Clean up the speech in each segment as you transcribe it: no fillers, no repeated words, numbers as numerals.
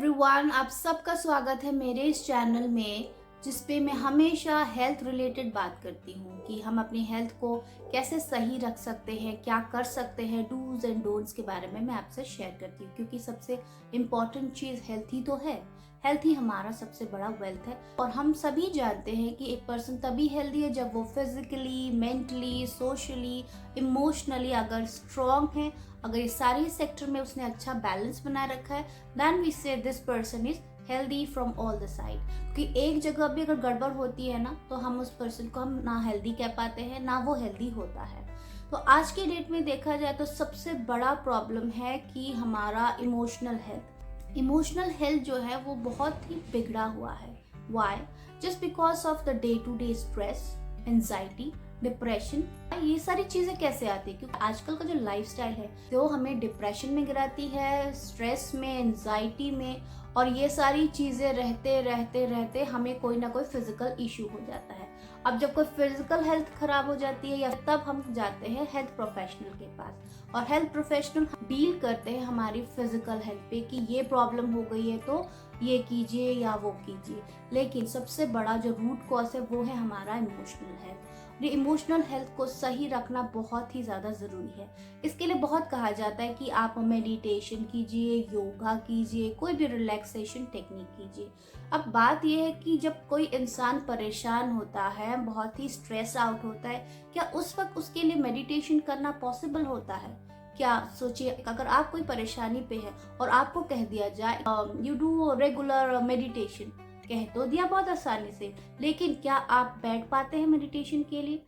Everyone, आप सबका स्वागत है मेरे इस चैनल में जिसपे मैं हमेशा हेल्थ रिलेटेड बात करती हूँ कि हम अपनी हेल्थ को कैसे सही रख सकते हैं, क्या कर सकते हैं, डूज एंड डोंट्स के बारे में मैं आपसे शेयर करती हूँ क्योंकि सबसे इम्पॉर्टेंट चीज़ हेल्थ ही तो है। हेल्थ ही हमारा सबसे बड़ा वेल्थ है और हम सभी जानते हैं कि एक पर्सन तभी हेल्दी है जब वो फिजिकली, मेंटली, सोशली, इमोशनली अगर स्ट्रॉन्ग है, अगर ये सारे सेक्टर में उसने अच्छा बैलेंस बनाए रखा है, देन वी से this person is healthy from all the side. क्योंकि एक जगह भी अगर गड़बड़ होती है ना तो हम उस पर्सन को हम ना हेल्दी कह पाते हैं ना वो हेल्दी होता है। तो आज के डेट में देखा जाए तो सबसे बड़ा प्रॉब्लम है कि हमारा इमोशनल हेल्थ जो है वो बहुत ही बिगड़ा हुआ है। Why? Just because of the day to day stress, anxiety, depression. ये सारी चीजें कैसे आती है? क्योंकि आजकल का जो लाइफस्टाइल है वो हमें डिप्रेशन में गिराती है, स्ट्रेस में, एंजाइटी में, और ये सारी चीजें रहते रहते रहते हमें कोई ना कोई फिजिकल इशू हो जाता है। अब जब कोई फिजिकल हेल्थ खराब हो जाती है या तब हम जाते हैं हेल्थ प्रोफेशनल के पास और हेल्थ प्रोफेशनल डील करते हैं हमारी फिजिकल हेल्थ पे कि ये प्रॉब्लम हो गई है तो ये कीजिए या वो कीजिए। लेकिन सबसे बड़ा जो रूट कॉज है वो है हमारा इमोशनल हेल्थ। ये इमोशनल हेल्थ को सही रखना बहुत ही ज़्यादा ज़रूरी है। इसके लिए बहुत कहा जाता है कि आप मेडिटेशन कीजिए, योगा कीजिए, कोई भी रिलैक्सेशन टेक्निक कीजिए। अब बात यह है कि जब कोई इंसान परेशान होता है, बहुत ही स्ट्रेस आउट होता है, क्या उस वक्त उसके लिए मेडिटेशन करना पॉसिबल होता है? क्या सोचिए, अगर आप कोई परेशानी पे है और आपको कह दिया जाए यू डू रेगुलर मेडिटेशन, कह तो दिया बहुत आसानी से, लेकिन क्या आप बैठ पाते हैं मेडिटेशन के लिए?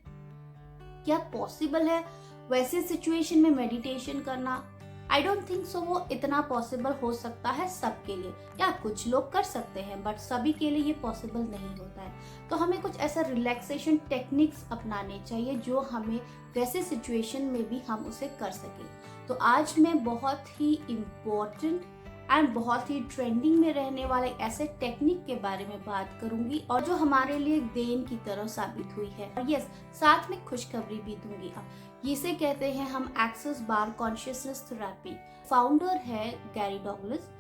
क्या पॉसिबल है वैसे सिचुएशन में मेडिटेशन करना? आई डोंट थिंक सो वो इतना पॉसिबल हो सकता है सबके लिए, या कुछ लोग कर सकते हैं बट सभी के लिए ये पॉसिबल नहीं होता है। तो हमें कुछ ऐसा रिलैक्सेशन टेक्निक्स अपनाने चाहिए जो हमें वैसे सिचुएशन में भी हम उसे कर सकें। तो आज मैं बहुत ही इम्पोर्टेंट एंड बहुत ही ट्रेंडिंग में रहने वाले ऐसे टेक्निक के बारे में बात करूंगी और जो हमारे लिए देन की तरह साबित हुई है। और यस, साथ में खुशखबरी भी दूंगी। अब इसे कहते हैं हम एक्सेस बार कॉन्शियसनेस थेरेपी। फाउंडर है गैरी डॉगलस।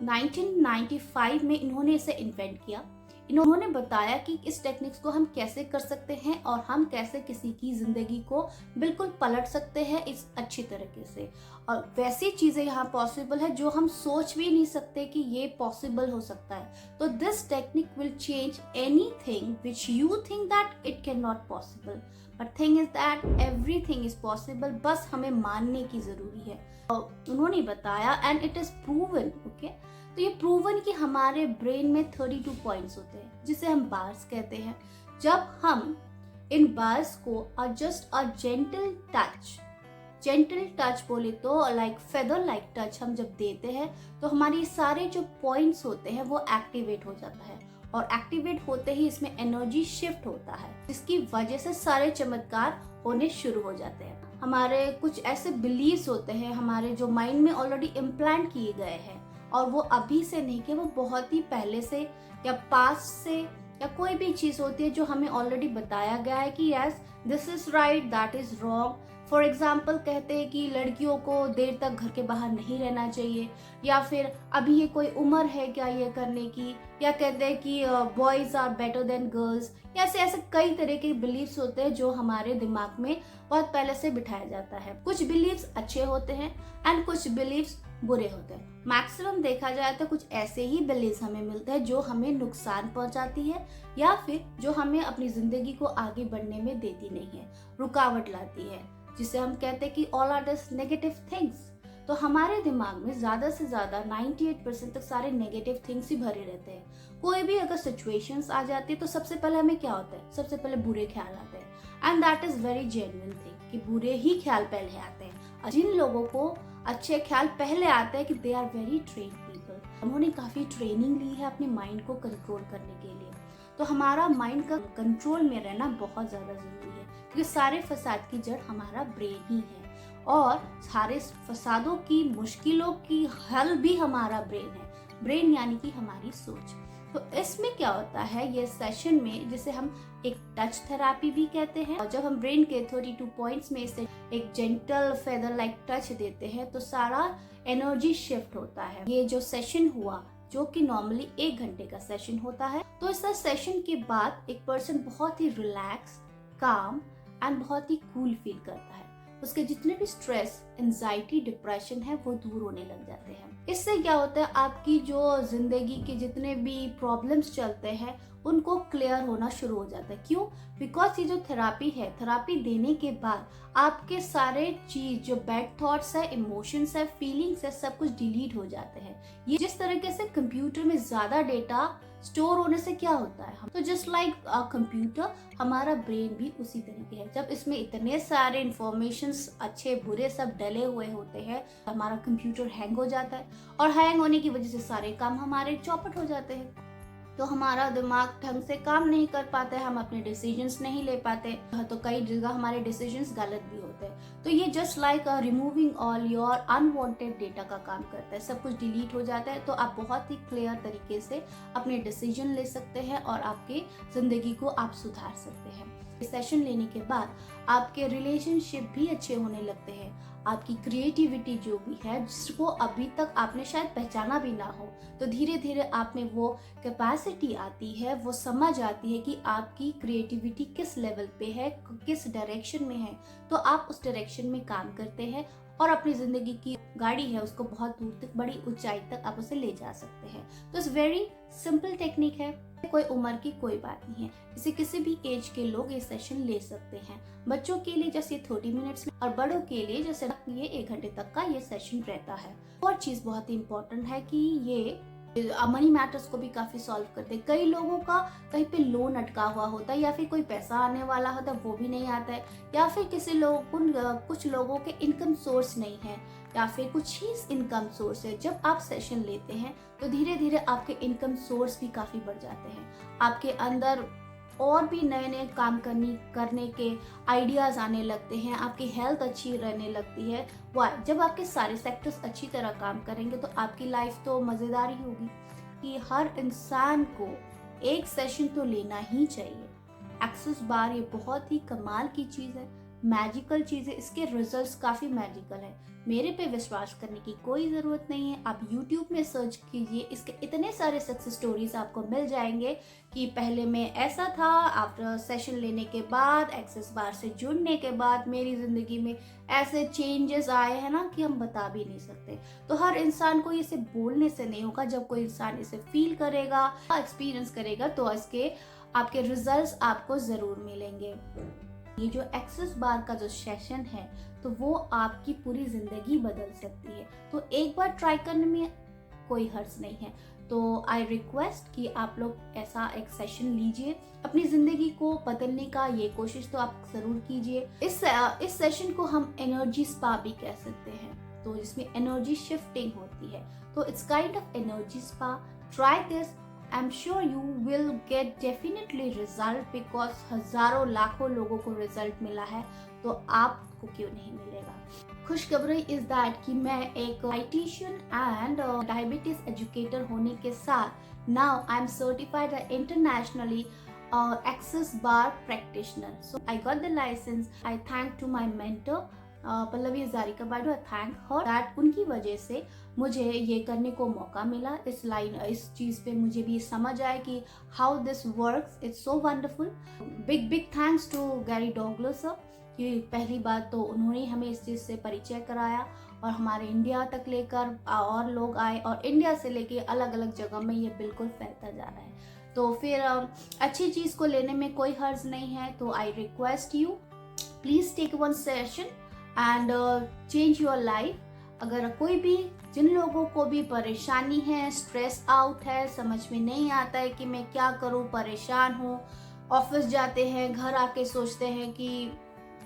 1995 में इन्होंने इसे इन्वेंट किया। इन्होंने बताया कि इस टेक्निक्स को हम कैसे कर सकते हैं और हम कैसे किसी की जिंदगी को बिल्कुल पलट सकते हैं इस अच्छी तरीके से। और वैसी चीजें यहाँ पॉसिबल है जो हम सोच भी नहीं सकते कि ये पॉसिबल हो सकता है। तो this technique will change anything which you think that it can not possible, but thing is that everything is possible, बस हमें मानने की जरूरी है। उन्होंने बताया and it is proven. Okay, तो ये प्रूवन कि हमारे ब्रेन में 32 पॉइंट्स होते हैं जिसे हम बार्स कहते हैं। जब हम इन बार्स को जस्ट अ जेंटल टच बोले तो लाइक फेदर लाइक टच हम जब देते हैं तो हमारी सारे जो पॉइंट्स होते हैं वो एक्टिवेट हो जाता है और एक्टिवेट होते ही इसमें एनर्जी शिफ्ट होता है जिसकी वजह से सारे चमत्कार होने शुरू हो जाते हैं। हमारे कुछ ऐसे बिलीव्स होते हैं हमारे जो माइंड में ऑलरेडी इम्प्लांट किए गए हैं और वो अभी से नहीं कि वो बहुत ही पहले से या पास्ट से या कोई भी चीज होती है जो हमें ऑलरेडी बताया गया है कि yes this is right, that is wrong. For example कहते हैं कि लड़कियों को देर तक घर के बाहर नहीं रहना चाहिए, या फिर अभी ये कोई उम्र है क्या ये करने की, या कहते हैं कि boys are better than girls. ऐसे ऐसे कई तरह के बिलीव्स होते हैं जो हमारे दिमाग में बहुत पहले से बिठाया जाता है। कुछ बिलीव्स अच्छे होते हैं एंड कुछ बिलीव्स बुरे होते हैं। मैक्सिमम देखा जाए तो कुछ ऐसे ही बिलीव्स हमें मिलते हैं जो हमें नुकसान पहुंचाती है या फिर जो हमें अपनी जिंदगी को आगे बढ़ने में देती नहीं है, रुकावट लाती है, जिसे हम कहते हैं कि all are this negative things. तो हमारे दिमाग में ज्यादा से ज्यादा 98% तक सारे नेगेटिव थिंग्स ही भरे रहते हैं। कोई भी अगर सिचुएशंस आ जाती है तो सबसे पहले हमें क्या होता है? सबसे पहले बुरे ख्याल आते हैं and that is very genuine thing कि बुरे ही ख्याल पहले आते हैं। जिन लोगों को अच्छे ख्याल पहले आते हैं कि they are very trained people, उन्होंने काफी ट्रेनिंग ली है अपने माइंड को कंट्रोल करने के लिए। तो हमारा माइंड का कंट्रोल में रहना बहुत ज्यादा जरूरी है क्योंकि सारे फसाद की जड़ हमारा ब्रेन ही है और सारे फसादों की, मुश्किलों की हल भी हमारा ब्रेन है। ब्रेन यानी कि हमारी सोच। तो इसमें क्या होता है, ये सेशन में जिसे हम एक टच थेरापी भी कहते हैं, और जब हम ब्रेन के 32 पॉइंट्स में से एक जेंटल फेदर लाइक टच देते हैं तो सारा एनर्जी शिफ्ट होता है। ये जो सेशन हुआ जो कि नॉर्मली 1 घंटे का सेशन होता है। तो इस सेशन के बाद एक पर्सन बहुत ही रिलैक्स, काम एंड बहुत ही कूल फील करता है। उसके जितने भी स्ट्रेस, एंजाइटी, डिप्रेशन है वो दूर होने लग जाते हैं। इससे क्या होता है, आपकी जो जिंदगी के जितने भी प्रॉब्लम्स चलते हैं उनको क्लियर होना शुरू हो जाता है। क्यों? बिकॉज ये जो थेरापी है, थेरापी देने के बाद आपके सारे चीज जो बैड थॉट्स है, इमोशंस है, फीलिंग्स है, सब कुछ डिलीट हो जाते हैं। ये जिस तरीके से कंप्यूटर में ज्यादा डेटा स्टोर होने से क्या होता है, तो जस्ट लाइक कंप्यूटर, हमारा ब्रेन भी उसी तरीके है। जब इसमें इतने सारे इंफॉर्मेशंस अच्छे बुरे सब डले हुए होते हैं, हमारा कंप्यूटर हैंग हो जाता है और हैंग होने की वजह से सारे काम हमारे चौपट हो जाते हैं। तो हमारा दिमाग ढंग से काम नहीं कर पाता है, हम अपने डिसीजंस नहीं ले पाते, तो कई जगह हमारे डिसीजंस गलत भी होते हैं। तो ये just like removing all your unwanted data का काम करता है। सब कुछ डिलीट हो जाता है, तो आप बहुत ही क्लियर तरीके से अपने डिसीजन ले सकते हैं और आपकी जिंदगी को आप सुधार सकते हैं। सेशन लेने के बाद आपके रिलेशनशिप भी अच्छे होने लगते हैं। आपकी क्रिएटिविटी जो भी है, जिसको अभी तक आपने शायद पहचाना भी ना हो, तो धीरे धीरे आप में वो कैपेसिटी आती है, वो समझ आती है कि आपकी क्रिएटिविटी किस लेवल पे है, किस डायरेक्शन में है। तो आप उस डायरेक्शन में काम करते हैं और अपनी जिंदगी की गाड़ी है उसको बहुत दूर तक, बड़ी ऊंचाई तक आप उसे ले जा सकते हैं। तो इट्स वेरी सिंपल टेक्निक है, कोई उम्र की कोई बात नहीं है, इसे किसी भी एज के लोग ये सेशन ले सकते हैं। बच्चों के लिए जैसे 30 मिनट्स में और बड़ों के लिए जैसे ये 1 घंटे तक का ये सेशन रहता है। और चीज बहुत ही इम्पोर्टेंट है कि ये मनी मैटर्स को भी काफी सॉल्व करते हैं। कई लोगों का कहीं पे लोन अटका हुआ होता है या फिर कोई पैसा आने वाला होता है वो भी नहीं आता है, या फिर कुछ लोगों के इनकम सोर्स नहीं है, या फिर कुछ ही इनकम सोर्स है। जब आप सेशन लेते हैं तो धीरे धीरे आपके इनकम सोर्स भी काफी बढ़ जाते हैं। आपके अंदर और भी नए नए काम करने के आइडियाज आने लगते हैं। आपकी हेल्थ अच्छी रहने लगती है। वाह, जब आपके सारे सेक्टर्स अच्छी तरह काम करेंगे तो आपकी लाइफ तो मजेदार ही होगी। कि हर इंसान को एक सेशन तो लेना ही चाहिए। एक्सेस बार ये बहुत ही कमाल की चीज है, मैजिकल चीज है। इसके रिजल्ट्स काफी मैजिकल है। मेरे पे विश्वास करने की कोई जरूरत नहीं है। आप YouTube में सर्च कीजिए, इसके इतने सारे सक्सेस स्टोरीज आपको मिल जाएंगे कि पहले मैं ऐसा था, आफ्टर सेशन लेने के बाद, एक्सेस बार से जुड़ने के बाद मेरी जिंदगी में ऐसे चेंजेस आए हैं ना कि हम बता भी नहीं सकते। तो हर इंसान को इसे बोलने से नहीं होगा, जब कोई इंसान इसे फील करेगा, एक्सपीरियंस करेगा, तो इसके आपके रिजल्ट्स आपको जरूर मिलेंगे। ये जो एक्सेस बार का जो सेशन है तो वो आपकी पूरी जिंदगी बदल सकती है। तो एक बार ट्राई करने में कोई हर्ज नहीं है। तो आई रिक्वेस्ट कि आप लोग ऐसा एक सेशन लीजिए, अपनी जिंदगी को बदलने का ये कोशिश तो आप जरूर कीजिए। इस सेशन को हम एनर्जी स्पा भी कह सकते हैं, तो इसमें एनर्जी शिफ्टिंग होती है। तो it's kind of energy spa. Try this, I'm sure you will get definitely result because हजारों लाखों लोगों को रिजल्ट मिला है, तो आपको क्यों नहीं मिलेगा। खुशखबरी इज दैट कि मैं एक डाइटिशियन एंड डायबिटीज एजुकेटर होने के साथ now I am certified internationally access bar practitioner. So I got the licence. I thank to my mentor Pallavi Hazarika बाडू। आई थैंक हर दैट उनकी वजह से मुझे ये करने को मौका मिला। इस चीज़ पे मुझे भी समझ आया कि how this works. It's so wonderful. Big thanks to Gary Douglas sir कि पहली बात तो उन्होंने हमें इस चीज़ से परिचय कराया और हमारे इंडिया तक लेकर और लोग आए और इंडिया से लेके अलग अलग जगह में ये बिल्कुल फैलता जा रहा है। तो फिर अच्छी चीज़ को लेने में कोई हर्ज नहीं है। तो I request you please take one session and change your life. अगर कोई भी, जिन लोगों को भी परेशानी है, स्ट्रेस आउट है, समझ में नहीं आता है कि मैं क्या करूं, परेशान हूं, ऑफिस जाते हैं, घर आके सोचते हैं कि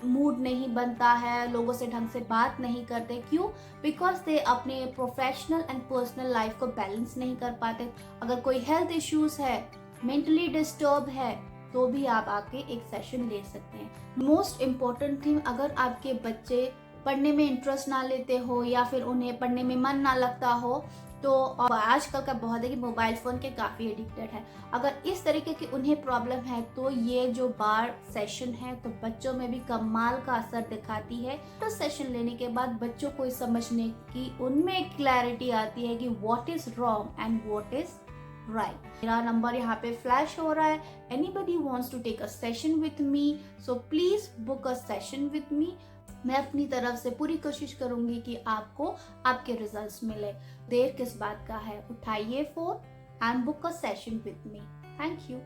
मूड नहीं बनता है, लोगों से ढंग से बात नहीं करते, क्यों? बिकॉज दे अपने प्रोफेशनल एंड पर्सनल लाइफ को बैलेंस नहीं कर पाते। अगर कोई हेल्थ इश्यूज है, मेंटली डिस्टर्ब है, तो भी आप आके एक सेशन ले सकते हैं। मोस्ट इम्पोर्टेंट थिंग, अगर आपके बच्चे पढ़ने में इंटरेस्ट ना लेते हो या फिर उन्हें पढ़ने में मन ना लगता हो तो आजकल का बहुत है कि मोबाइल फ़ोन के काफ़ी एडिक्टेड है। अगर इस तरीके की उन्हें प्रॉब्लम है तो ये जो बार सेशन है तो बच्चों में भी कमाल का असर दिखाती है। तो सेशन लेने के बाद बच्चों को समझने की उनमें क्लैरिटी आती है कि what is wrong and what is right. मेरा नंबर यहाँ पे फ्लैश हो रहा है। Anybody wants to take a session with me, so please book a session with me. मैं अपनी तरफ से पूरी कोशिश करूंगी कि आपको आपके रिजल्ट्स मिले। देर किस बात का है, उठाइए phone and book a session with me. Thank you.